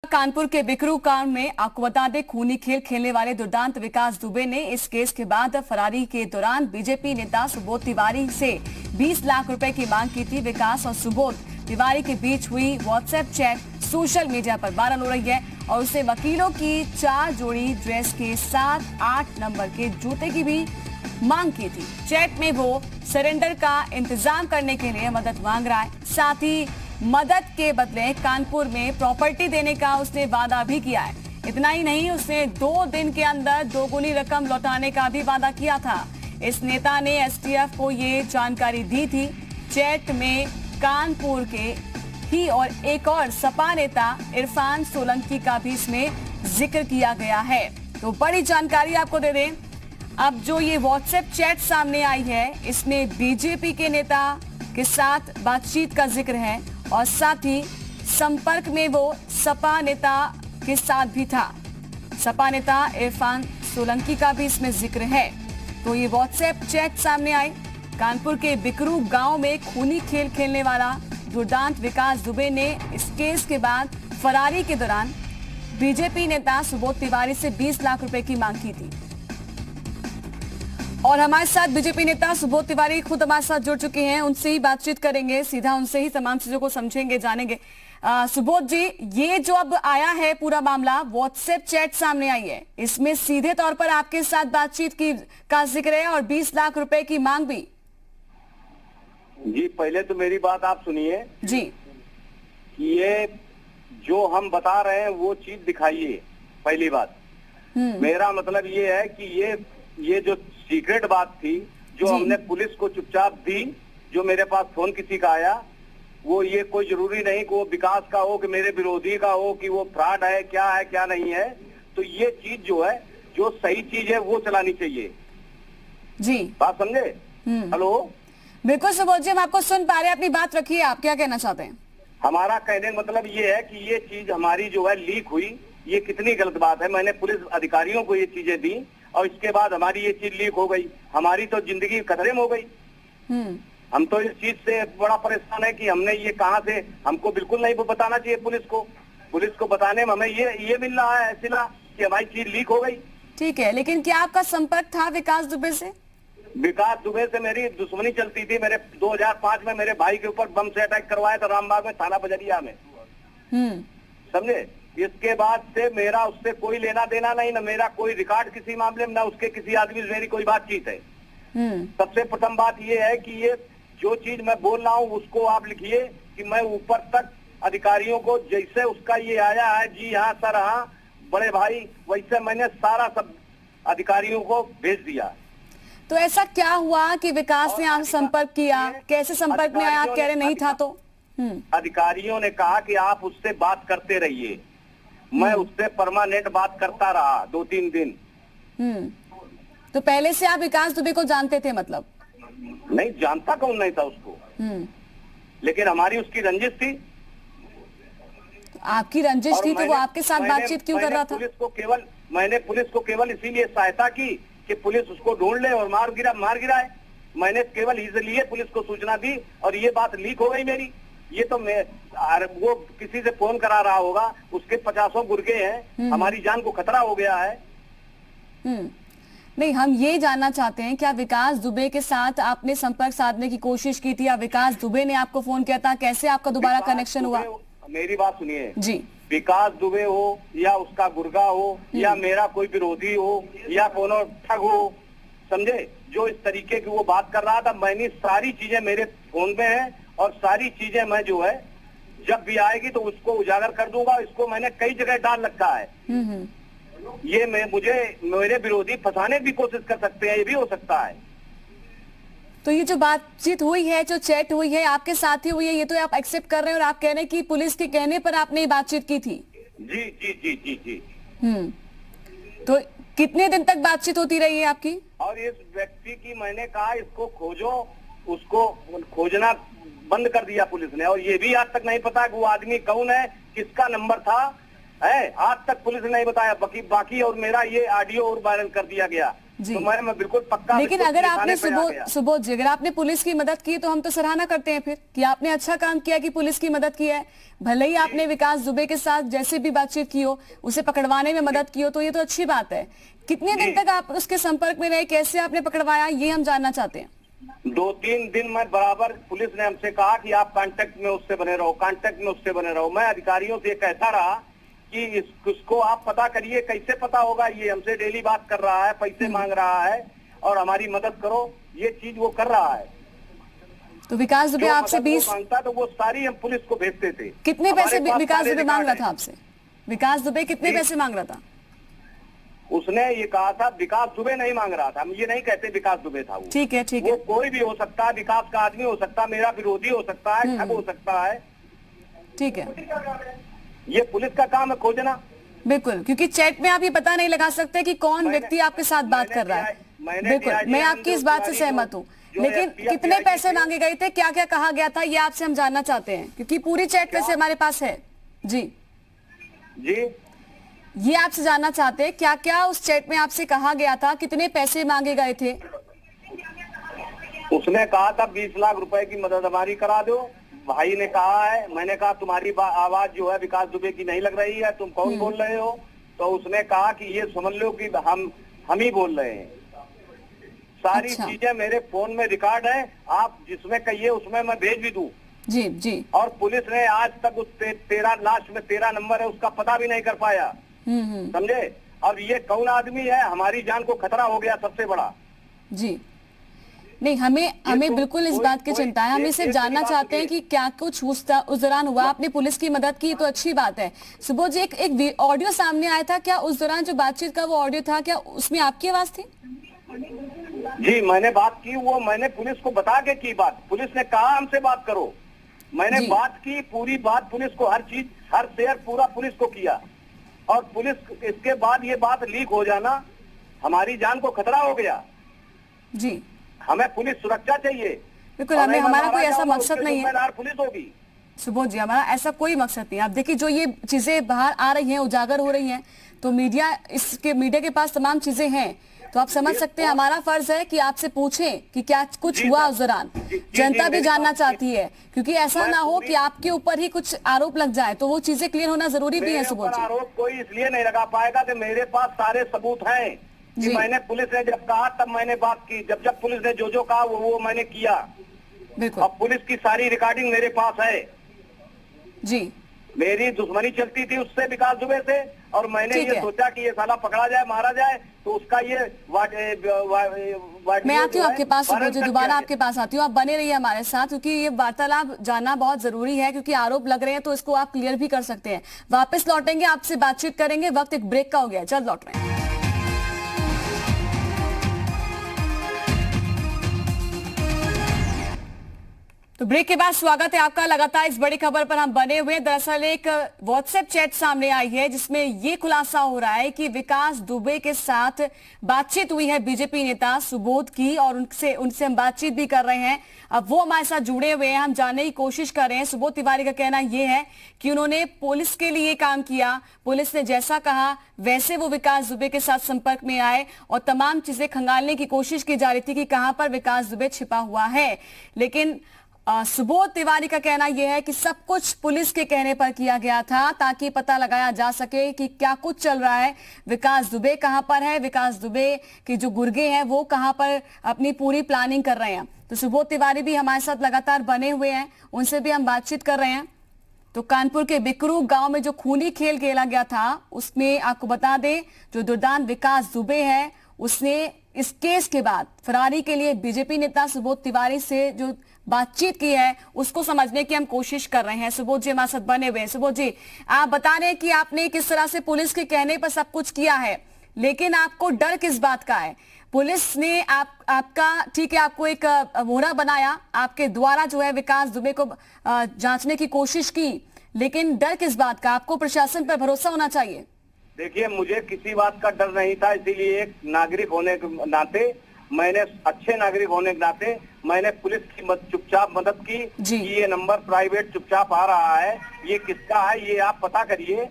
कानपुर के बिकरू कांड में आपको बता दें, खूनी खेल खेलने वाले दुर्दांत विकास दुबे ने इस केस के बाद फरारी के दौरान बीजेपी नेता सुबोध तिवारी से 20 लाख रुपए की मांग की थी। विकास और सुबोध तिवारी के बीच हुई व्हाट्सएप चैट सोशल मीडिया पर वायरल हो रही है और उसे वकीलों की 4 जोड़ी ड्रेस के साथ 8 नंबर के जूते की भी मांग की थी। चैट में वो सरेंडर का इंतजाम करने के लिए मदद मांग रहा है। साथ ही मदद के बदले कानपुर में प्रॉपर्टी देने का उसने वादा भी किया है। इतना ही नहीं, उसने 2 दिन के अंदर दोगुनी रकम लौटाने का भी वादा किया था। इस नेता ने एसटीएफ को ये जानकारी दी थी। चैट में कानपुर के ही और एक और सपा नेता इरफान सोलंकी का भी इसमें जिक्र किया गया है। तो बड़ी जानकारी आपको दे दें, अब जो ये व्हाट्सएप चैट सामने आई है, इसमें बीजेपी के नेता के साथ बातचीत का जिक्र है और साथ ही संपर्क में वो सपा नेता के साथ भी था। सपा नेता इरफान सोलंकी का भी इसमें जिक्र है। तो ये व्हाट्सएप चैट सामने आई। कानपुर के बिकरू गांव में खूनी खेल खेलने वाला दुर्दांत विकास दुबे ने इस केस के बाद फरारी के दौरान बीजेपी नेता सुबोध तिवारी से 20 लाख रुपए की मांग की थी। और हमारे साथ बीजेपी नेता सुबोध तिवारी खुद हमारे साथ जुड़ चुके हैं, उनसे ही बातचीत करेंगे, सीधा उनसे ही तमाम चीजों को समझेंगे, जानेंगे। सुबोध जी, ये जो अब आया है पूरा मामला, व्हाट्सएप चैट सामने आई है, इसमें सीधे तौर पर आपके साथ बातचीत की का जिक्र है और 20 लाख रुपए की मांग भी। जी, पहले तो मेरी बात आप सुनिए जी। ये जो हम बता रहे हैं वो चीज दिखाइए। पहली बात मेरा मतलब ये है कि ये जो सीक्रेट बात थी, जो हमने पुलिस को चुपचाप दी, जो मेरे पास फोन किसी का आया, वो ये कोई जरूरी नहीं कि वो विकास का हो, कि मेरे विरोधी का हो, कि वो फ्रॉड है क्या नहीं है। तो ये चीज जो है, जो सही चीज है वो चलानी चाहिए। जी, बात समझे? हेलो, बिल्कुल सुबोध जी, हम आपको सुन पा रहे हैं, अपनी बात रखिए, आप क्या कहना चाहते हैं? हमारा कहने का मतलब ये है कि ये चीज हमारी जो है लीक हुई, ये कितनी गलत बात है। मैंने पुलिस अधिकारियों को ये चीजें दी और इसके बाद हमारी ये चीज लीक हो गई, हमारी तो जिंदगी खतरे में हो गई। हम तो इस चीज से बड़ा परेशान है कि हमने ये कहां से, हमको बिल्कुल नहीं बताना चाहिए पुलिस को बताने में हमें ये मिल रहा है सिला कि हमारी चीज लीक हो गई। ठीक है, लेकिन क्या आपका संपर्क था विकास दुबे से? विकास दुबे से मेरी दुश्मनी चलती थी। मेरे 2005 में मेरे भाई के ऊपर बम से अटैक करवाया था रामबाग में, थाना बजरिया में, समझे। इसके बाद से मेरा उससे कोई लेना देना नहीं, ना मेरा कोई रिकॉर्ड किसी मामले में, ना उसके किसी आदमी से मेरी कोई बातचीत है। सबसे प्रथम बात ये है कि ये जो चीज मैं बोल रहा हूँ उसको आप लिखिए कि मैं ऊपर तक अधिकारियों को, जैसे उसका ये आया है, जी हाँ सर हाँ बड़े भाई, वैसे मैंने सारा सब अधिकारियों को भेज दिया। तो ऐसा क्या हुआ कि विकास ने आपसे संपर्क किया? कैसे संपर्क में आया? आप कह रहे नहीं था तो? अधिकारियों ने कहा कि आप उससे बात करते रहिए। मैं उससे परमानेंट बात करता रहा 2-3 दिन। तो पहले से आप विकास दुबे को जानते थे? मतलब नहीं जानता, कौन नहीं था उसको, लेकिन हमारी उसकी रंजिश थी। तो आपकी रंजिश थी तो वो आपके साथ बातचीत क्यों कर रहा था? मैंने पुलिस को केवल इसीलिए सहायता की कि पुलिस उसको ढूंढ ले और मार गिराए। मैंने केवल इसलिए पुलिस को सूचना दी और ये बात लीक हो गई मेरी। ये तो वो किसी से फोन करा रहा होगा, उसके 50 गुर्गे हैं, हमारी जान को खतरा हो गया है। नहीं, हम ये जानना चाहते हैं, क्या विकास दुबे के साथ आपने संपर्क साधने की कोशिश की थी या विकास दुबे ने आपको फोन किया था? कैसे आपका दोबारा कनेक्शन हुआ? मेरी बात सुनिए जी। विकास दुबे हो या उसका गुर्गा हो या मेरा कोई विरोधी हो या कोनो ठग हो, समझे, जो इस तरीके की वो बात कर रहा था, मैंने सारी चीजें मेरे फोन में है और सारी चीजें मैं जो है जब भी आएगी तो उसको उजागर कर दूंगा। इसको मैंने कई जगह डाल रखा है। ये मुझे मेरे विरोधी फंसाने की कोशिश कर सकते हैं, ये भी हो सकता है। तो ये जो बातचीत हुई है, जो चैट हुई है, आपके साथ ही हुई है, ये तो आप एक्सेप्ट कर रहे हैं और आप कह रहे हैं कि पुलिस के कहने पर आपने ये बातचीत की थी? जी जी जी जी जी। तो कितने दिन तक बातचीत होती रही है आपकी? और इस व्यक्ति की मैंने कहा इसको खोजो, उसको खोजना बंद कर दिया पुलिस ने और ये भी आज तक नहीं पता कि वो आदमी कौन है, किसका नंबर था, है आज तक पुलिस ने नहीं बताया। बाकी और मेरा ये ऑडियो और वायरल कर दिया गया जी। तो मैं बिल्कुल पक्का। लेकिन अगर आपने सुबोध जी, अगर आपने पुलिस की मदद की तो हम तो सराहना करते हैं फिर कि आपने अच्छा काम किया कि पुलिस की मदद की है। भले ही आपने विकास दुबे के साथ जैसे भी बातचीत की हो, उसे पकड़वाने में मदद की हो, तो ये तो अच्छी बात है। कितने दिन तक आप उसके संपर्क में रहे, कैसे आपने पकड़वाया, ये हम जानना चाहते हैं। 2-3 दिन मैं बराबर, पुलिस ने हमसे कहा कि आप कांटेक्ट में उससे बने रहो, कांटेक्ट में उससे बने रहो। मैं अधिकारियों से कहता रहा कि इसको आप पता करिए, कैसे पता होगा, ये हमसे डेली बात कर रहा है, पैसे मांग रहा है और हमारी मदद करो, ये चीज वो कर रहा है। तो विकास दुबे आपसे 20 मांगता तो वो सारी हम पुलिस को भेजते थे। कितने पैसे विकास दुबे मांग रहा था आपसे? विकास दुबे कितने पैसे मांग रहा था? उसने ये कहा था, विकास दुबे नहीं मांग रहा था, हम ये नहीं कहते विकास दुबे था वो। ठीक है, ठीक है, वो कोई भी हो सकता है, विकास का आदमी हो सकता है, मेरा विरोधी हो सकता है, ठग हो सकता है। ठीक है, ये पुलिस का काम है खोजना। बिल्कुल, क्योंकि चैट में आप ये पता नहीं लगा सकते कि कौन व्यक्ति आपके साथ बात कर रहा है। बिल्कुल, मैं आपकी इस बात से सहमत हूँ। लेकिन कितने पैसे मांगे गए थे, क्या क्या कहा गया था, ये आपसे हम जानना चाहते हैं, क्योंकि पूरी चैट वैसे हमारे पास है। जी जी, ये आपसे जानना चाहते हैं, क्या क्या उस चैट में आपसे कहा गया था, कितने पैसे मांगे गए थे? उसने कहा था 20 लाख रुपए की मदद हमारी करा दो। भाई ने कहा है, मैंने कहा तुम्हारी आवाज जो है विकास दुबे की नहीं लग रही है, तुम कौन बोल रहे हो? तो उसने कहा कि ये समझ लो कि हम ही बोल रहे हैं। सारी चीजें मेरे फोन में रिकॉर्ड है, आप जिसमें कहिए उसमें मैं भेज भी दूं। जी जी। और पुलिस ने आज तक उस 13 लास्ट में 13 नंबर है, उसका पता भी नहीं कर पाया। समझे? और ये कौन आदमी है, हमारी जान को खतरा हो गया सबसे बड़ा। जी नहीं, हमें बिल्कुल इस बात की चिंता है। हम ये सिर्फ जानना चाहते हैं कि क्या कुछ उस दौरान हुआ। आपने पुलिस की मदद की तो अच्छी बात है। सुबोध जी, एक ऑडियो सामने आया था, क्या उस दौरान जो बातचीत का वो ऑडियो था, क्या उसमें आपकी आवाज थी? जी, मैंने बात की, वो मैंने पुलिस को बता के की बात। पुलिस ने कहा हमसे बात करो, मैंने बात की, पूरी बात पुलिस को, हर चीज, हर शेयर पूरा पुलिस को किया। और पुलिस, इसके बाद ये बात लीक हो जाना, हमारी जान को खतरा हो गया। जी, हमें पुलिस सुरक्षा चाहिए। बिल्कुल, हमारा कोई ऐसा मकसद नहीं है पुलिस होगी। सुबोध जी, हमारा ऐसा कोई मकसद नहीं। आप देखिए, जो ये चीजें बाहर आ रही हैं, उजागर हो रही हैं, तो मीडिया के पास तमाम चीजें हैं, तो आप समझ सकते हैं हमारा फर्ज है कि आपसे पूछें कि क्या कुछ हुआ उस दौरान। जनता भी जानना चाहती है, क्योंकि ऐसा ना हो कि आपके ऊपर ही कुछ आरोप लग जाए, तो वो चीजें क्लियर होना जरूरी भी है। सुबोध जी, आरोप कोई इसलिए नहीं लगा पाएगा कि मेरे पास सारे सबूत हैं कि मैंने, पुलिस ने जब कहा तब मैंने बात की, जब पुलिस ने जो कहा वो मैंने किया। बिल्कुल, अब पुलिस की सारी रिकॉर्डिंग मेरे पास है। जी, मेरी दुश्मनी चलती थी उससे, विकास दुबे से, और मैंने ये सोचा कि ये साला पकड़ा जाए, मारा जाए, तो उसका ये मैं आती हूँ आपके पास सुबोध जी, दोबारा आपके पास आती हूँ। आप बने रहिए हमारे साथ, क्योंकि ये वार्तालाप जानना बहुत जरूरी है, क्योंकि आरोप लग रहे हैं तो इसको आप क्लियर भी कर सकते हैं। वापस लौटेंगे, आपसे बातचीत करेंगे। वक्त एक ब्रेक का हो गया, जल्द लौट रहे हैं। तो ब्रेक के बाद स्वागत है आपका। लगातार इस बड़ी खबर पर हम बने हुए। दरअसल एक व्हाट्सएप चैट सामने आई है, जिसमें ये खुलासा हो रहा है कि विकास दुबे के साथ बातचीत हुई है बीजेपी नेता सुबोध की, और उनसे हम बातचीत भी कर रहे हैं। अब वो हमारे साथ जुड़े हुए हैं, हम जानने की कोशिश कर रहे हैं। सुबोध तिवारी का कहना यह है कि उन्होंने पुलिस के लिए काम किया, पुलिस ने जैसा कहा वैसे वो विकास दुबे के साथ संपर्क में आए, और तमाम चीजें खंगालने की कोशिश की जा रही थी कि कहां पर विकास दुबे छिपा हुआ है। लेकिन सुबोध तिवारी का कहना यह है कि सब कुछ पुलिस के कहने पर किया गया था, ताकि पता लगाया जा सके कि क्या कुछ चल रहा है, विकास दुबे कहां पर है, विकास दुबे के जो गुर्गे हैं वो कहां पर अपनी पूरी प्लानिंग कर रहे हैं। तो सुबोध तिवारी भी हमारे साथ लगातार बने हुए हैं, उनसे भी हम बातचीत कर रहे हैं। तो कानपुर के बिकरू गांव में जो खूनी खेल खेला गया था, उसमें आपको बता दें, जो दुर्दांत विकास दुबे है, उसने इस केस के बाद फरारी के लिए बीजेपी नेता सुबोध तिवारी से जो बातचीत की है, उसको समझने की हम कोशिश कर रहे हैं। सुबोध जी हमारे साथ बने हुए हैं। सुबोध जी, आप बता रहे हैं कि आपने किस तरह से पुलिस के कहने पर सब कुछ किया है, लेकिन आपको डर किस बात का है? पुलिस ने आपका, ठीक है, आपको एक मोहरा बनाया, आपके द्वारा जो है विकास दुबे को जांचने की कोशिश की, लेकिन डर किस बात का? आपको प्रशासन पर भरोसा होना चाहिए। देखिए, मुझे किसी बात का डर नहीं था, इसीलिए एक नागरिक होने के नाते, मैंने अच्छे नागरिक होने के नाते मैंने पुलिस की चुपचाप मदद की कि ये नंबर प्राइवेट चुपचाप आ रहा है, ये किसका है ये आप पता करिए।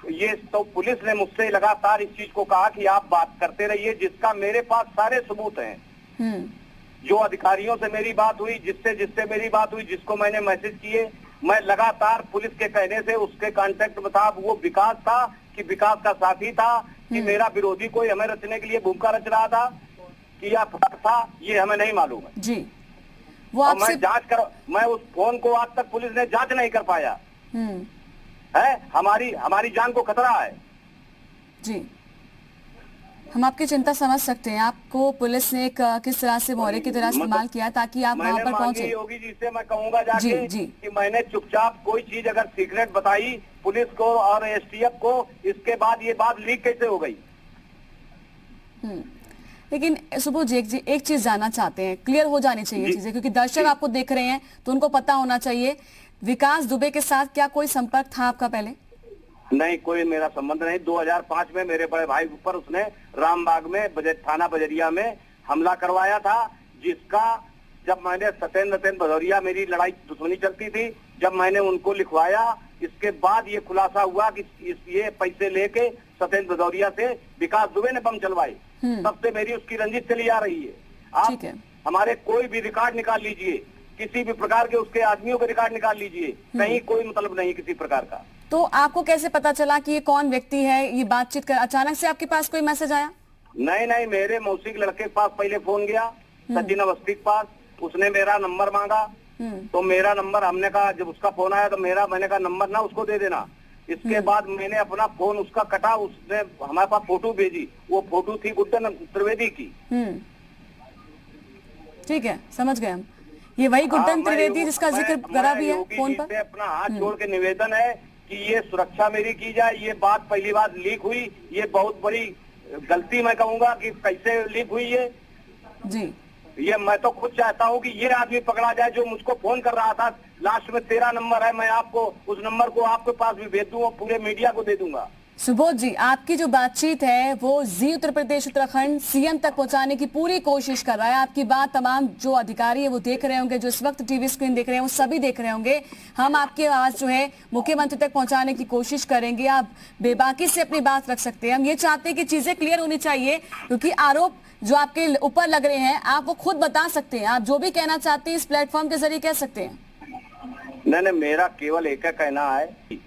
ये तो पुलिस ने मुझसे लगातार इस चीज को कहा कि आप बात करते रहिए, जिसका मेरे पास सारे सबूत हैं। जो अधिकारियों से मेरी बात हुई, जिससे मेरी बात हुई, जिसको मैंने मैसेज किए, मैं लगातार पुलिस के कहने से उसके कांटेक्ट में था। वो विकास था कि विकास का साथी था कि मेरा विरोधी कोई हमें रचने के लिए भूमिका रच रहा था कि या फर्क था, ये हमें नहीं मालूम है जी। वो आपसे मैं उस फोन को आज तक पुलिस ने जांच नहीं कर पाया है। हमारी जान को खतरा है जी। हम आपकी चिंता समझ सकते हैं। आपको पुलिस ने किस तरह से मोहरे की तरह इस्तेमाल किया ताकि आप वहां पर पहुंचे। योगी जी से मैं कहूंगा जाके कि मैंने चुपचाप कोई चीज अगर सीक्रेट बताई पुलिस को और एसटीएफ को, इसके बाद ये बात लीक कैसे हो गई। लेकिन सुबोध जी एक चीज जानना चाहते हैं, क्लियर हो जानी चाहिए चीजें, क्योंकि दर्शक आपको देख रहे हैं तो उनको पता होना चाहिए। विकास दुबे के साथ क्या कोई संपर्क था आपका पहले? नहीं, कोई मेरा संबंध नहीं। 2005 में मेरे बड़े भाई ऊपर उसने रामबाग में थाना बजरिया में हमला करवाया था, जिसका जब मैंने सत्येंद्र भदौरिया, मेरी लड़ाई दुश्मनी चलती थी, जब मैंने उनको लिखवाया, इसके बाद ये खुलासा हुआ कि ये पैसे लेके सत्येंद्र भदौरिया से विकास दुबे ने बम चलवाए। तब से मेरी उसकी रंजिश चली आ रही है। आप हमारे कोई भी रिकॉर्ड निकाल लीजिए, किसी भी प्रकार के उसके आदमियों के रिकॉर्ड निकाल लीजिए, कहीं कोई मतलब नहीं किसी प्रकार का। तो आपको कैसे पता चला कि ये कौन व्यक्ति है? ये बातचीत कर अचानक से आपके पास कोई मैसेज आया? नहीं, मेरे मौसी के लड़के के पास पहले फोन गया, सचिन अवस्थी के पास। उसने मेरा नंबर मांगा, तो मेरा नंबर हमने कहा, जब उसका फोन आया तो मैंने कहा नंबर ना उसको दे देना। इसके बाद मैंने अपना फोन उसका कटा, उसने हमारे पास फोटो भेजी, वो फोटो थी गुड्डन त्रिवेदी की। ठीक है, समझ गए हम। ये वही गुड्डन त्रिवेदी जिसका जिक्र करा भी है फोन पर। अपना हाथ जोड़ के निवेदन है कि ये सुरक्षा मेरी की जाए। ये बात पहली बार लीक हुई, ये बहुत बड़ी गलती मैं कहूंगा कि कैसे लीक हुई ये जी। ये मैं तो खुद चाहता हूँ कि ये आदमी पकड़ा जाए जो मुझको फोन कर रहा था। लास्ट में 13 नंबर है, मैं आपको उस नंबर को आपके पास भी भेज दूंगा, पूरे मीडिया को दे दूंगा। सुबोध जी, आपकी जो बातचीत है वो जी उत्तर प्रदेश उत्तराखंड सीएम तक पहुंचाने की पूरी कोशिश कर रहा है। आपकी बात तमाम जो अधिकारी है वो देख रहे होंगे, जो इस वक्त टीवी स्क्रीन देख रहे हैं वो सभी देख रहे होंगे। हम आपकी आवाज जो है मुख्यमंत्री तक पहुंचाने की कोशिश करेंगे। आप बेबाकी से अपनी बात रख सकते हैं। हम ये चाहते हैं कि चीजें क्लियर होनी चाहिए, क्योंकि आरोप जो आपके ऊपर लग रहे हैं आप वो खुद बता सकते हैं। आप जो भी कहना चाहते हैं इस प्लेटफॉर्म के जरिए कह सकते हैं। नहीं, मेरा केवल एक कहना है,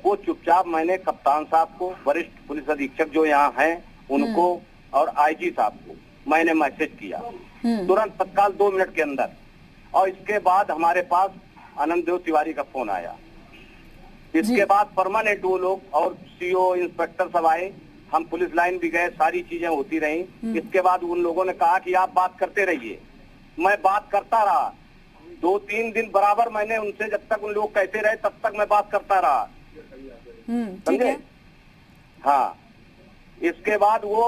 वो चुपचाप मैंने कप्तान साहब को, वरिष्ठ पुलिस अधीक्षक जो यहाँ हैं उनको और आईजी साहब को मैंने मैसेज किया तुरंत तत्काल 2 मिनट के अंदर। और इसके बाद हमारे पास आनंद देव तिवारी का फोन आया। इसके बाद परमानेंट वो लोग और सीओ इंस्पेक्टर सब आए, हम पुलिस लाइन भी गए, सारी चीजें होती रही। इसके बाद उन लोगों ने कहा कि आप बात करते रहिए। मैं बात करता रहा 2-3 दिन बराबर। मैंने उनसे जब तक उन लोग कहते रहे तब तक मैं बात करता रहा, समझे। हाँ, इसके बाद वो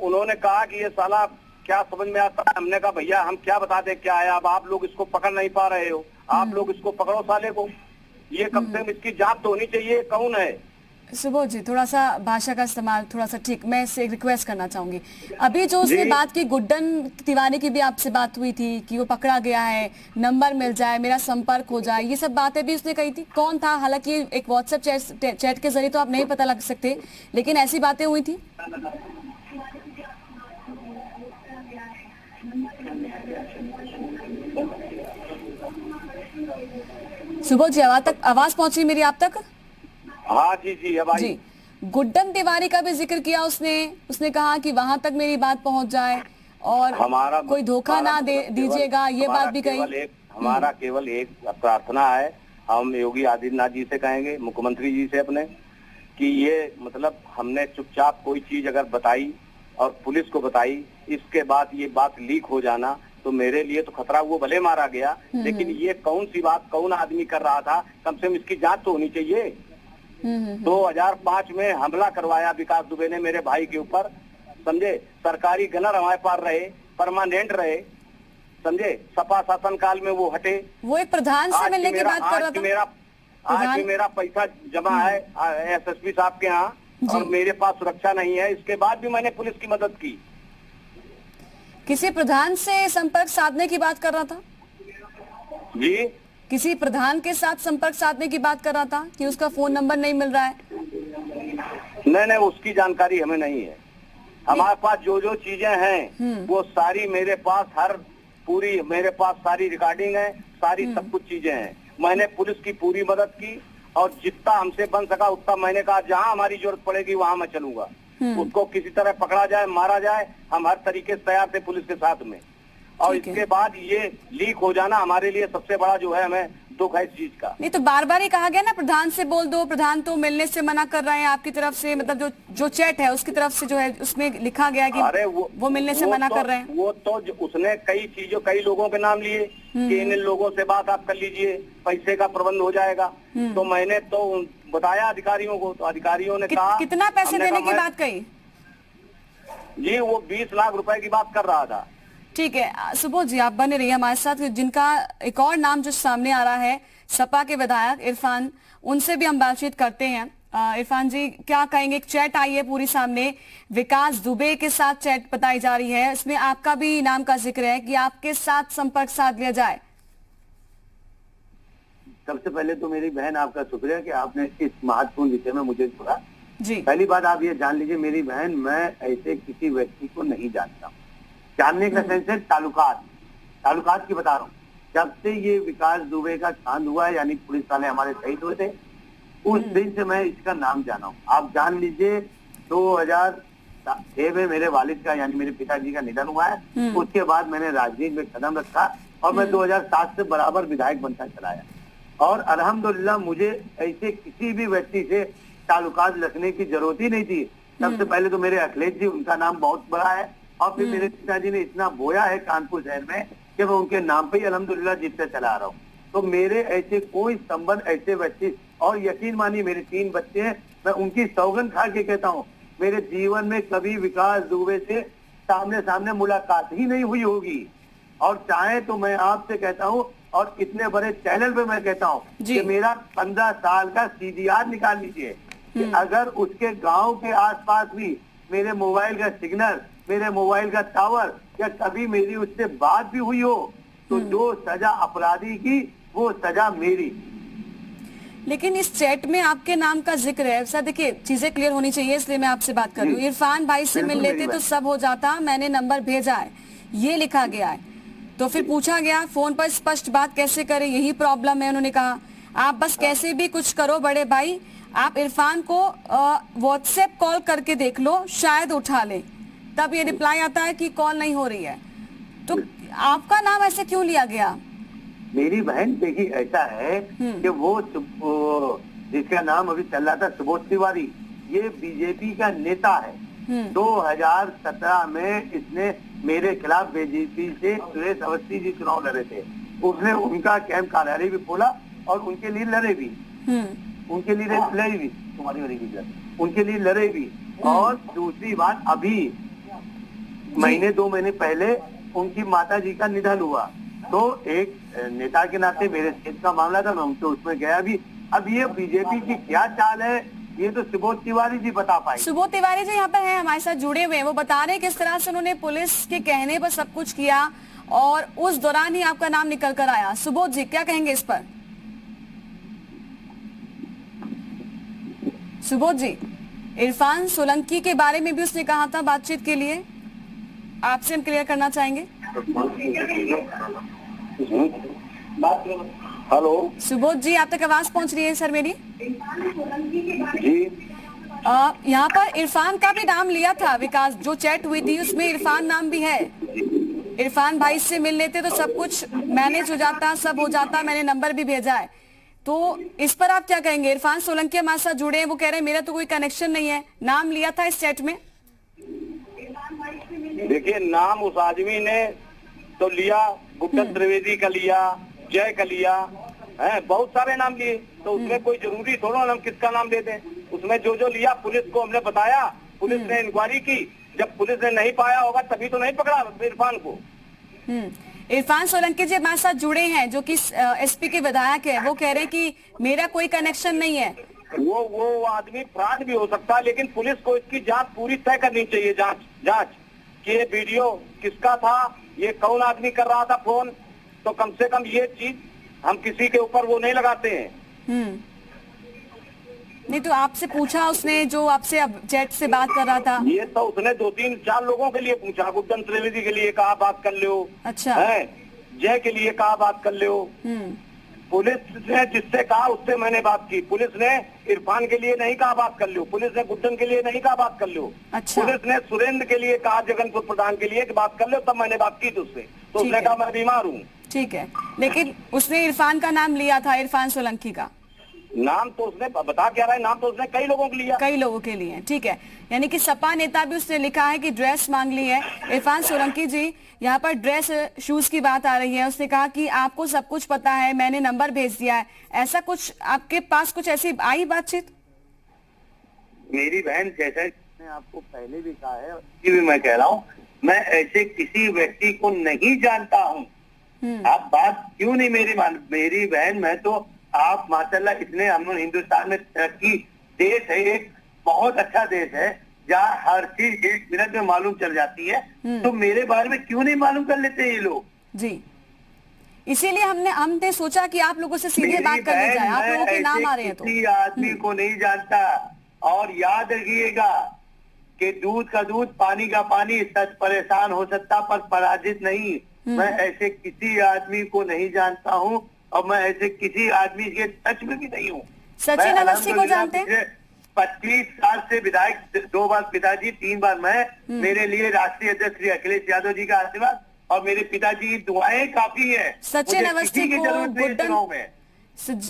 उन्होंने कहा कि ये साला क्या समझ में आता है। हमने कहा भैया हम क्या बता दें क्या है, अब आप लोग इसको पकड़ नहीं पा रहे हो, आप लोग इसको पकड़ो साले को। ये कम से कम इसकी जांच तो होनी चाहिए कौन है। सुबोध जी, थोड़ा सा भाषा का इस्तेमाल थोड़ा सा ठीक, मैं इससे एक रिक्वेस्ट करना चाहूंगी। अभी जो उसने बात की, गुड्डन तिवारी की भी आपसे बात हुई थी कि वो पकड़ा गया है, नंबर मिल जाए, मेरा संपर्क हो जाए, ये सब बातें भी उसने कही थी। कौन था? हालांकि एक व्हाट्सएप चैट के जरिए तो आप नहीं पता लग सकते, लेकिन ऐसी बातें हुई थी। सुबोध जी, आवाज पहुंची मेरी आप तक? हाँ जी, अब आई। गुड्डन तिवारी का भी जिक्र किया उसने कहा कि वहां तक मेरी बात पहुंच जाए और कोई धोखा ना दीजिएगा, ये बात भी कही। हमारा केवल एक प्रार्थना है, हम योगी आदित्यनाथ जी से कहेंगे, मुख्यमंत्री जी से अपने, कि ये मतलब हमने चुपचाप कोई चीज अगर बताई और पुलिस को बताई, इसके बाद ये बात लीक हो जाना तो मेरे लिए तो खतरा। वो भले मारा गया, लेकिन ये कौन सी बात कौन आदमी कर रहा था, कम से कम इसकी जांच तो होनी चाहिए। 2005 में हमला करवाया विकास दुबे ने मेरे भाई के ऊपर, समझे। सरकारी गनर हमारे पास रहे, परमानेंट रहे, समझे। सपा शासन काल में वो हटे। वो एक प्रधान से मिलने की बात कर रहा था। आज भी मेरा पैसा जमा है एसएसपी साहब के यहाँ और मेरे पास सुरक्षा नहीं है। इसके बाद भी मैंने पुलिस की मदद की। किसी प्रधान से संपर्क साधने की बात कर रहा था जी, किसी प्रधान के साथ संपर्क साधने की बात कर रहा था कि उसका फोन नंबर नहीं मिल रहा है। नहीं, उसकी जानकारी हमें नहीं है। हमारे पास जो जो चीजें हैं वो सारी मेरे पास मेरे पास सारी रिकॉर्डिंग है, सारी सब कुछ चीजें हैं। मैंने पुलिस की पूरी मदद की और जितना हमसे बन सका उतना मैंने कहा जहां हमारी जरूरत पड़ेगी वहां मैं चलूंगा। उसको किसी तरह पकड़ा जाए, मारा जाए, हम हर तरीके से तैयार थे पुलिस के साथ में। और इसके बाद ये लीक हो जाना हमारे लिए सबसे बड़ा जो है हमें दुख है इस चीज का। नहीं तो बार बार ही कहा गया ना प्रधान से बोल दो, प्रधान तो मिलने से मना कर रहे हैं आपकी तरफ से, मतलब जो चैट है उसकी तरफ से जो है उसमें लिखा गया कि अरे वो मिलने से मना कर रहे हैं। वो तो उसने कई लोगों के नाम लिए कि इन लोगों से बात आप कर लीजिए, पैसे का प्रबंध हो जाएगा। तो मैंने तो बताया अधिकारियों को, तो अधिकारियों ने कहा कितना पैसे देने की बात कही जी? वो 20 लाख रुपए की बात कर रहा था। ठीक है सुबोध जी, आप बने रहिए हमारे साथ। जिनका एक और नाम जो सामने आ रहा है सपा के विधायक इरफान, उनसे भी हम बातचीत करते हैं। इरफान जी क्या कहेंगे? एक चैट आई है पूरी सामने, विकास दुबे के साथ चैट बताई जा रही है, इसमें आपका भी नाम का जिक्र है कि आपके साथ संपर्क साध लिया जाए। सबसे पहले तो मेरी बहन आपका शुक्रिया कि आपने इस महत्वपूर्ण विषय में मुझे जोड़ा जी। पहली बात आप ये जान लीजिए मेरी बहन, मैं ऐसे किसी व्यक्ति को नहीं जानता। जानने का सेंस है ताल्लुकात की बता रहा हूँ। जब से ये विकास दुबे का चांद हुआ है, यानी पुलिस वाले हमारे शहीद हुए थे, उस दिन से मैं इसका नाम जाना हूँ। आप जान लीजिए 2006 में मेरे वालिद का यानी मेरे पिताजी का निधन हुआ है। उसके बाद मैंने राजनीति में कदम रखा और मैं 2007 से बराबर विधायक बनता चला आया। और अल्हम्दुलिल्लाह मुझे ऐसे किसी भी व्यक्ति से ताल्लुकात रखने की जरूरत ही नहीं थी। सबसे पहले तो मेरे अखिलेश जी, उनका नाम बहुत बड़ा है, और फिर मेरे पिताजी ने इतना बोया है कानपुर शहर में कि मैं उनके नाम पे ही अल्हम्दुलिल्लाह जीतते चला आ रहा हूँ। तो मेरे ऐसे कोई संबंध ऐसे व्यक्ति, और यकीन मानिए मेरे 3 बच्चे हैं, मैं उनकी सौगंध खा के कहता हूँ मेरे जीवन में कभी विकास दुबे से सामने सामने मुलाकात ही नहीं हुई होगी। और चाहे तो मैं आपसे कहता हूँ और इतने बड़े चैनल पे मैं कहता हूँ कि मेरा 15 साल का CDR निकाल लीजिए कि अगर उसके गांव के आसपास भी मेरे मोबाइल का सिग्नल, मेरे मोबाइल का टावर या कभी मेरी उससे बात भी हुई हो तो जो सजा अपराधी की वो सजा मेरी। लेकिन इस चैट में आपके नाम का जिक्र है। सर देखिए चीजें क्लियर होनी चाहिए, इसलिए मैं आपसे बात कर रही हूँ। इरफान भाई से मिल लेते तो सब हो जाता, मैंने नंबर भेजा है, ये लिखा गया है। तो फिर पूछा गया फोन पर स्पष्ट बात कैसे करें, यही प्रॉब्लम है। उन्होंने कहा आप बस कैसे भी कुछ करो बड़े भाई, आप इरफान को व्हाट्सएप कॉल करके देख लो, शायद उठा ले। तब ये रिप्लाई आता है कि कॉल नहीं हो रही है। तो आपका नाम ऐसे क्यों लिया गया? मेरी बहन देखिए ऐसा है कि वो जिसका नाम अभी चल रहा था सुबोध तिवारी, ये बीजेपी का नेता है। 2017 में इसने मेरे खिलाफ बीजेपी से सुरेश अवस्थी जी चुनाव लड़े थे। उसने उनका कैंप कार्यालय भी खोला और उनके लिए लड़े भी, उनके लिए लड़े भी, उनके लिए लड़े भी। और दूसरी बात, अभी महीने 2 महीने पहले उनकी माता जी का निधन हुआ, तो एक नेता के नाते मेरे क्षेत्र का मामला था, मैं उनसे उसमें गया भी। अब ये बीजेपी की क्या चाल है ये तो सुबोध तिवारी जी बता पाए। सुबोध तिवारी जी यहाँ पर हैं, हमारे साथ जुड़े हुए हैं। वो बता रहे हैं किस तरह से उन्होंने पुलिस के कहने पर सब कुछ किया और उस दौरान ही आपका नाम निकल कर आया। सुबोध जी क्या कहेंगे इस पर? सुबोध जी, इरफान सोलंकी के बारे में भी उसने कहा था बातचीत के लिए, आपसे हम क्लियर करना चाहेंगे। हेलो सुबोध जी, आप तक आवाज पहुंच रही है सर मेरी? जी। यहाँ पर इरफान का भी नाम लिया था विकास, जो चैट हुई थी उसमें इरफान नाम भी है। इरफान भाई से मिल लेते तो सब कुछ मैनेज हो जाता, सब हो जाता, मैंने नंबर भी भेजा है। तो इस पर आप क्या कहेंगे? इरफान सोलंकी हमारे साथ जुड़े हैं, वो कह रहे हैं मेरा तो कोई कनेक्शन नहीं है, नाम लिया था इस चैट में। देखिए नाम उस आदमी ने तो लिया, गुप्ता त्रिवेदी का लिया, जय का लिया है, बहुत सारे नाम लिए। तो उसमें कोई जरूरी थोड़ा हम किसका नाम दे दें। उसमें जो जो लिया पुलिस को हमने बताया, पुलिस ने इंक्वायरी की, जब पुलिस ने नहीं पाया होगा तभी तो नहीं पकड़ा इरफान को। इरफान सोलंकी जी हमारे साथ जुड़े हैं जो कि SP के विधायक है, वो कह रहे हैं कि मेरा कोई कनेक्शन नहीं है। वो आदमी फ्रॉड भी हो सकता है, लेकिन पुलिस को इसकी जांच पूरी तय करनी चाहिए। जांच कि ये वीडियो किसका था, ये कौन आदमी कर रहा था फोन, तो कम से कम ये चीज हम किसी के ऊपर वो नहीं लगाते हैं। नहीं तो आपसे पूछा उसने, जो आपसे अब चैट से बात कर रहा था? ये तो उसने 2-3-4 लोगों के लिए पूछा। गुड्डन त्रिवेदी के लिए कहा बात कर लो, अच्छा है जय के लिए कहा बात कर लो। पुलिस ने जिससे कहा उससे मैंने बात की। पुलिस ने इरफान के लिए नहीं कहा बात कर लो, पुलिस ने गुड्डन के लिए नहीं कहा बात कर लो। अच्छा। पुलिस ने सुरेंद्र के लिए कहा, जगनपुर प्रधान के लिए कि बात कर लो, तब मैंने बात की तो उससे, तो उसने कहा मैं बीमार हूँ। ठीक है, लेकिन उसने इरफान का नाम लिया था, इरफान सोलंकी का नाम तो उसने बता क्या रहा है, नाम तो उसने कई लोगों के लिया, कई लोगों के लिए। ठीक है, यानी कि सपा नेता भी उसने लिखा है कि ड्रेस मांग ली है। इरफान सोलंकी जी, यहाँ पर ड्रेस शूज की बात आ रही है। उसने कहा कि आपको सब कुछ पता है, मैंने नंबर भेज दिया है। ऐसा कुछ आपके पास कुछ ऐसी आई बातचीत? मेरी बहन, जैसा मैं आपको पहले भी कहा है, अभी भी मैं कह रहा हूँ, मैं ऐसे किसी व्यक्ति को नहीं जानता हूँ। आप बात क्यों नहीं मेरी बहन, मैं तो आप माशाल्लाह इतने, हम लोग हिंदुस्तान में तरक्की देश है, एक बहुत अच्छा देश है जहाँ हर चीज 1 मिनट में मालूम चल जाती है। तो मेरे बारे में क्यों नहीं मालूम कर लेते ये लोग? जी, इसीलिए हमने सोचा कि आप लोगों से सीधे बात कर ली जाए। आप लोगों के नाम आ रहे हैं तो किसी आदमी को नहीं जानता। और याद रखिएगा कि दूध का दूध, पानी का पानी, सच परेशान हो सकता पर पराजित नहीं। मैं ऐसे किसी आदमी को नहीं जानता हूँ और मैं ऐसे किसी आदमी के टच में भी नहीं हूँ। सचिन अवस्थी को जानते हैं? 25 साल से विधायक, 2 बार पिताजी, 3 बार मैं। मेरे लिए राष्ट्रीय अध्यक्ष श्री अखिलेश यादव जी का आशीर्वाद और मेरे पिताजी की दुआएं काफी है। सचिन अवस्थी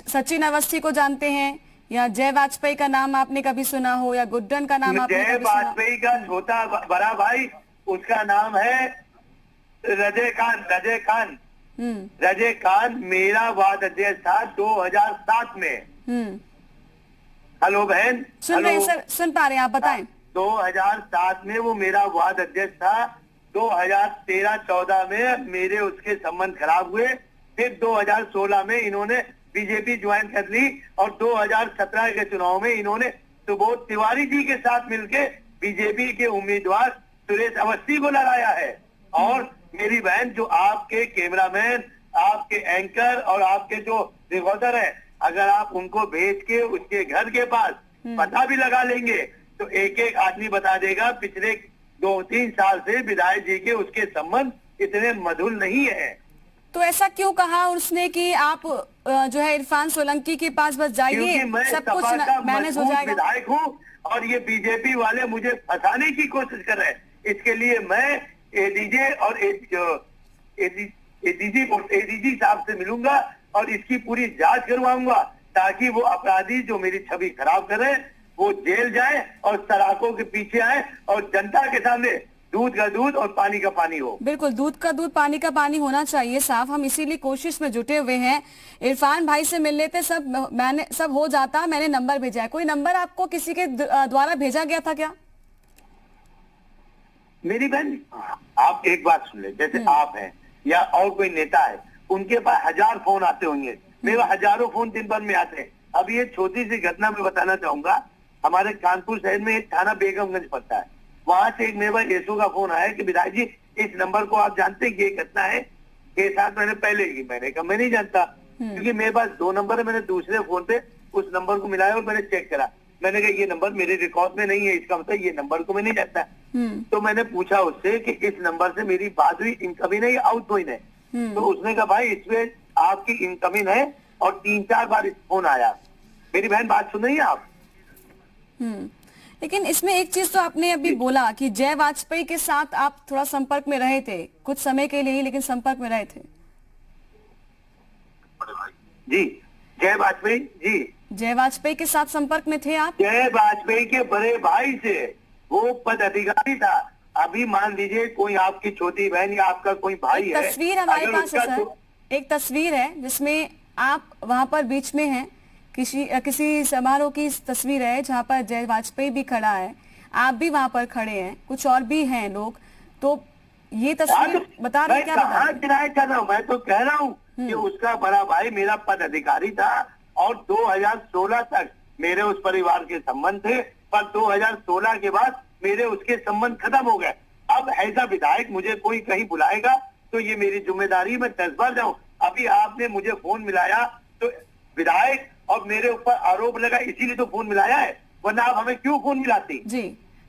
सचिन अवस्थी को जानते हैं या जय वाजपेयी का नाम आपने कभी सुना हो, या गुड्डन का नाम आपने जय कभी सुना? वाजपेयी का छोटा बड़ा भाई, उसका नाम है रजय खान। रजय खान मेरा वार्ड अध्यक्ष था 2007 में। हेलो बहन, सुन रहे हैं सर, सुन पा रहे हैं, आप बताएं। 2007 में वो मेरा वार्ड अध्यक्ष था। 2013-14 में मेरे उसके संबंध खराब हुए। फिर 2016 में इन्होंने बीजेपी ज्वाइन कर ली और 2017 के चुनाव में इन्होंने सुबोध तिवारी जी के साथ मिलकर बीजेपी के उम्मीदवार सुरेश अवस्थी को लड़ाया है। और मेरी बहन, जो आपके कैमरामैन, आपके एंकर और आपके जो रिपोर्टर है, अगर आप उनको भेज के उसके घर के पास पता भी लगा लेंगे तो एक एक आदमी बता देगा पिछले 2-3 साल से विधायक जी के उसके संबंध इतने मधुर नहीं है। तो ऐसा क्यों कहा उसने कि आप जो है इरफान सोलंकी के पास बस जाइए, सब कुछ मैनेज हो जाएगा? विधायक हूँ और ये बीजेपी वाले मुझे फंसाने की कोशिश कर रहे हैं। इसके लिए मैं एडीजे और एडीजी साहब से मिलूंगा और इसकी पूरी जांच करवाऊंगा ताकि वो अपराधी जो मेरी छवि खराब करे वो जेल जाए और सलाखों के पीछे आए और जनता के सामने दूध का दूध और पानी का पानी हो। बिल्कुल, दूध का दूध पानी का पानी होना चाहिए साफ। हम इसीलिए कोशिश में जुटे हुए हैं। इरफान भाई से मिल लेते, सब हो जाता। मैंने नंबर भेजा है। कोई नंबर आपको किसी के द्वारा भेजा गया था क्या? मेरी बहन, आप एक बात सुन ले, जैसे आप हैं या और कोई नेता है, उनके पास 1000 फोन आते होंगे, मेरे हजारों फोन दिन भर में आते हैं। अब ये छोटी सी घटना मैं बताना चाहूंगा। हमारे कानपुर शहर में एक थाना बेगमगंज पड़ता है, वहां से एक मेरे पास एसओ का फोन आया कि विधायक जी, इस नंबर को आप जानते हैं कि ये घटना है 6-7 महीने पहले की। मैंने कहा मैं नहीं जानता, क्योंकि मेरे पास 2 नंबर है। मैंने दूसरे फोन पे उस नंबर को मिलाया और मैंने चेक करा। मैंने कहा ये नंबर मेरे रिकॉर्ड में नहीं है, इसका मतलब ये नंबर को मैं नहीं जानता। तो मैंने पूछा उससे कि इस नंबर से मेरी बात हुई, इनकमिंग है या आउटगोइंग है? तो उसने कहा भाई इसमें आपकी इनकमिंग है और 3-4 बार फोन आया। मेरी बहन, बात सुन रही है आप? लेकिन इसमें एक चीज तो आपने अभी बोला कि जय वाजपेयी के साथ आप थोड़ा संपर्क में रहे थे, कुछ समय के लिए, लेकिन संपर्क में रहे थे। जी, जय वाजपेयी जी, जय वाजपेयी के साथ संपर्क में थे आप? जय वाजपेयी के बड़े भाई से, वो पद अधिकारी था। अभी मान लीजिए कोई आपकी छोटी बहन या आपका कोई भाई है, तस्वीर हमारे पास है सर, एक तस्वीर है जिसमें आप वहां पर बीच में हैं, किसी समारोह की तस्वीर है जहां पर जय वाजपेयी भी खड़ा है, आप भी वहां पर खड़े हैं, कुछ और भी हैं लोग। तो ये तस्वीर बता रहे क्या? कर रहा हूँ, मैं तो कह रहा हूँ कि उसका बड़ा भाई मेरा पद अधिकारी था और 2016 तक मेरे उस परिवार के संबंध थे, पर 2016 के बाद मेरे उसके संबंध खत्म हो गए। अब ऐसा विधायक मुझे कोई कहीं बुलाएगा तो ये मेरी जिम्मेदारी, मैं 10 बार जाऊं। अभी आपने मुझे फोन मिलाया तो विधायक और मेरे ऊपर आरोप लगा, इसीलिए तो फोन मिलाया है, वरना आप हमें क्यों फोन मिलाती? जी,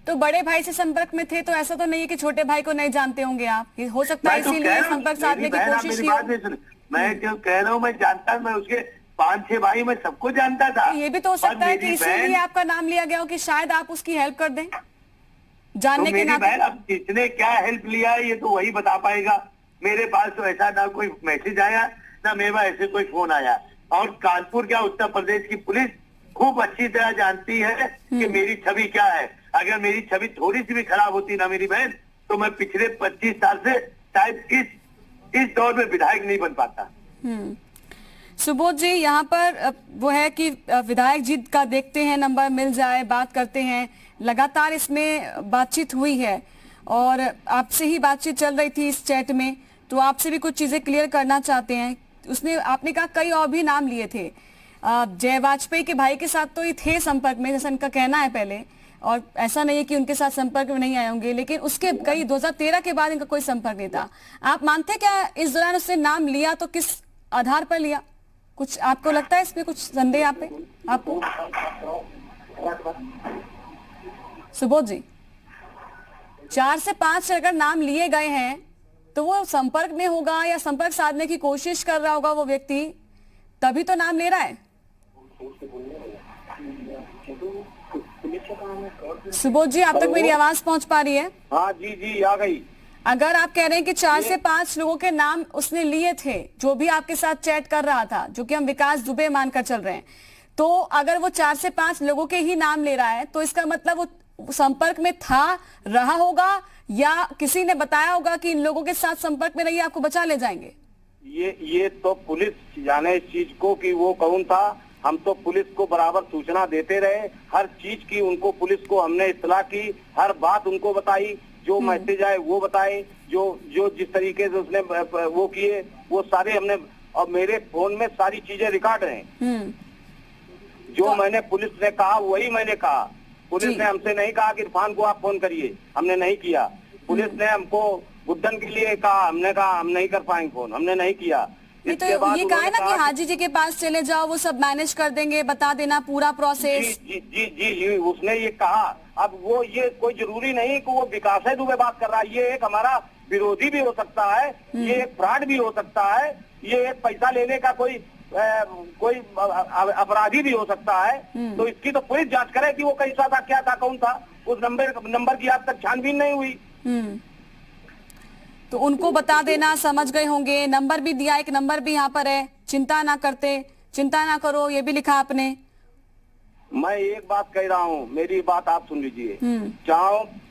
तो बड़े भाई से संपर्क में थे, तो ऐसा तो नहीं है कि छोटे भाई को नहीं जानते होंगे आप, हो सकता है इसीलिए संपर्क साधने की कोशिश की हो। मैं जो कह रहा हूँ, मैं जानता, मैं उसके 5-6 भाई मैं सबको जानता था। ये भी तो हो सकता है कि इसीलिए आपका नाम लिया गया हो कि शायद आप उसकी हेल्प कर दें, जानने के नाते। बहन, अब किसने क्या हेल्प लिया है ये तो वही बता पाएगा। मेरे पास तो ऐसा ना कोई मैसेज आया, ना मेरे पास ऐसे कोई फोन आया। और कानपुर क्या, उत्तर प्रदेश की पुलिस खूब अच्छी तरह जानती है कि मेरी छवि क्या है। अगर मेरी छवि थोड़ी सी भी खराब होती ना मेरी बहन, तो मैं पिछले 25 साल से शायद इस दौर में विधायक नहीं बन पाता। सुबोध जी, यहाँ पर वो है कि विधायक जी का देखते हैं, नंबर मिल जाए, बात करते हैं। लगातार इसमें बातचीत हुई है और आपसे ही बातचीत चल रही थी इस चैट में, तो आपसे भी कुछ चीजें क्लियर करना चाहते हैं। आपने कहा कई और भी नाम लिए थे, जय वाजपेयी के भाई के साथ तो ये थे संपर्क में, जैसा इनका कहना है पहले, और ऐसा नहीं है कि उनके साथ संपर्क में नहीं आए होंगे, लेकिन उसके कई 2013 के बाद इनका कोई संपर्क नहीं था। आप मानते क्या इस दौरान उसने नाम लिया तो किस आधार पर लिया? कुछ आपको लगता है इसमें कुछ संदेह आपको? सुबोध जी, 4 से 5 अगर नाम लिए गए हैं तो वो संपर्क में होगा या संपर्क साधने की कोशिश कर रहा होगा वो व्यक्ति, तभी तो नाम ले रहा है। सुबोध जी, आप तक मेरी आवाज पहुंच पा रही है? हाँ जी आ गई। अगर आप कह रहे हैं कि 4 से 5 लोगों के नाम उसने लिए थे, जो भी आपके साथ चैट कर रहा था, जो कि हम विकास दुबे मानकर चल रहे हैं, तो अगर वो 4 से 5 लोगों के ही नाम ले रहा है तो इसका मतलब वो संपर्क में रहा होगा या किसी ने बताया होगा कि इन लोगों के साथ संपर्क में रहिए, आपको बचा ले जाएंगे। ये तो पुलिस जाने इस चीज को कि वो कौन था। हम तो पुलिस को बराबर सूचना देते रहे, हर चीज की उनको, पुलिस को हमने इत्तला की, हर बात उनको बताई, जो मैसेज आए वो बताए, जो जिस तरीके से उसने वो किए वो सारे हमने, और मेरे फोन में सारी चीजें रिकॉर्ड हैं। जो तो मैंने पुलिस ने कहा वही मैंने कहा। पुलिस ने हमसे नहीं कहा कि इरफान को आप फोन करिए, हमने नहीं किया। पुलिस ने हमको गुड्डन के लिए कहा, हमने कहा हम नहीं कर पाएंगे फोन, हमने नहीं किया। तो ये कहा है ना कि हाजी जी के पास चले जाओ, वो सब मैनेज कर देंगे, बता देना पूरा प्रोसेस। जी उसने ये कहा। अब वो ये कोई जरूरी नहीं कि वो विकास दुबे बात कर रहा है, ये एक हमारा विरोधी भी हो सकता है, ये एक फ्रॉड भी हो सकता है, ये एक पैसा लेने का कोई अपराधी भी हो सकता है। तो इसकी तो पुलिस जांच करे कि वो कैसा था, क्या था, कौन था। उस नंबर की आज तक छानबीन नहीं हुई। तो उनको बता देना, समझ गए होंगे। नंबर भी दिया, एक नंबर भी यहाँ पर है, चिंता ना ना करो, ये भी लिखा आपने। मैं एक बात कह रहा हूँ, मेरी बात आप सुन लीजिए। चाहे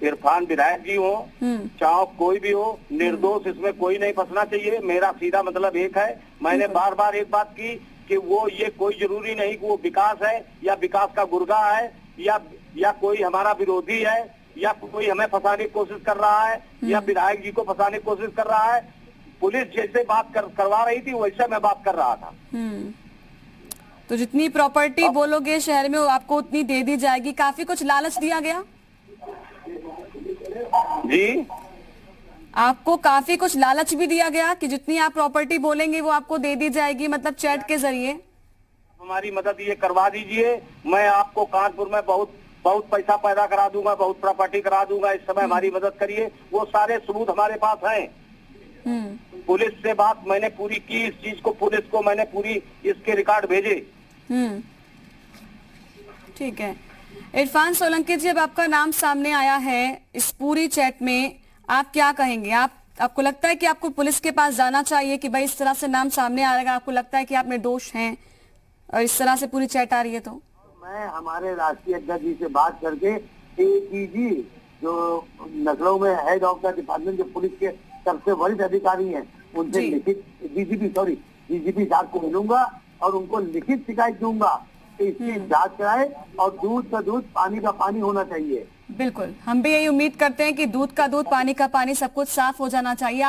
इरफान विधायक जी हो, चाहे कोई भी हो, निर्दोष इसमें कोई नहीं फंसना चाहिए। मेरा सीधा मतलब एक है, मैंने बार बार एक बात की कि वो ये कोई जरूरी नहीं कि वो विकास है या विकास का गुर्गा है या कोई हमारा विरोधी है या कोई हमें फंसाने की कोशिश कर रहा है या विधायक जी को फंसाने की कोशिश कर रहा है। पुलिस जैसे बात करवा रही थी वैसे मैं बात कर रहा था। तो जितनी प्रॉपर्टी बोलोगे शहर में आपको उतनी दे दी जाएगी। काफी कुछ लालच दिया गया जी, आपको काफी कुछ लालच भी दिया गया कि जितनी आप प्रॉपर्टी बोलेंगे वो आपको दे दी जाएगी, मतलब चैट के जरिए। हमारी मदद ये करवा दीजिए, मैं आपको कानपुर में बहुत पैसा पैदा करा दूंगा, बहुत प्रॉपर्टी करा दूंगा। इस समय हमारी मदद करिए। वो सारे सबूत हमारे पास हैं। पुलिस से बात मैंने पूरी की, इस चीज को पुलिस को मैंने पूरी इसके रिकॉर्ड भेजे। ठीक है। इरफान सोलंकी जी, अब आपका नाम सामने आया है इस पूरी चैट में, आप क्या कहेंगे? आपको लगता है कि आपको पुलिस के पास जाना चाहिए कि भाई इस तरह से नाम सामने आ रहा है, आपको लगता है कि आप निर्दोष हैं और इस तरह से पूरी चैट आ रही है? तो मैं हमारे राष्ट्रीय अध्यक्ष जी से बात करके एडीजी जो लखनऊ में हेड ऑफ द डिपार्टमेंट, जो पुलिस के सबसे वरिष्ठ अधिकारी हैं, उनसे लिखित डीजीपी साहब को मिलूंगा और उनको लिखित शिकायत दूंगा कि इसकी जांच कराए और दूध का दूध पानी का पानी होना चाहिए। बिल्कुल, हम भी यही उम्मीद करते हैं कि दूध का दूध पानी का पानी सब कुछ साफ हो जाना चाहिए।